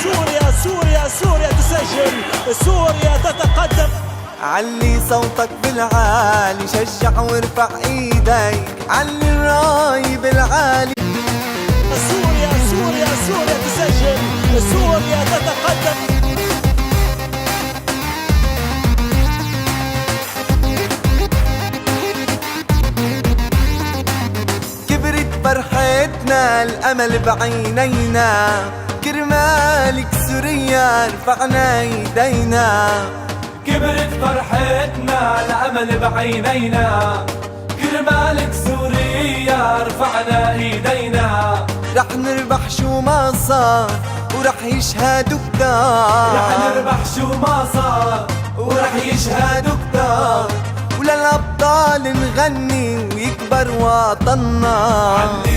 سوريا سوريا سوريا تسجل، سوريا تتقدم. علي صوتك بالعالي، شجع وارفع ايديك، علي الراي بالعالي. سوريا سوريا سوريا تسجل، سوريا تتقدم. كبرت فرحتنا الامل بعينينا، كرمالك سوريا رفعنا ايدينا. كبرت فرحتنا الأمل بعينينا، كرمالك سوريا رفعنا ايدينا. رح نربح شو ما صار ورح يشهدوا كتار، رح نربح شو ما صار ورح يشهدوا كتار. وللأبطال نغني ويكبر وطننا.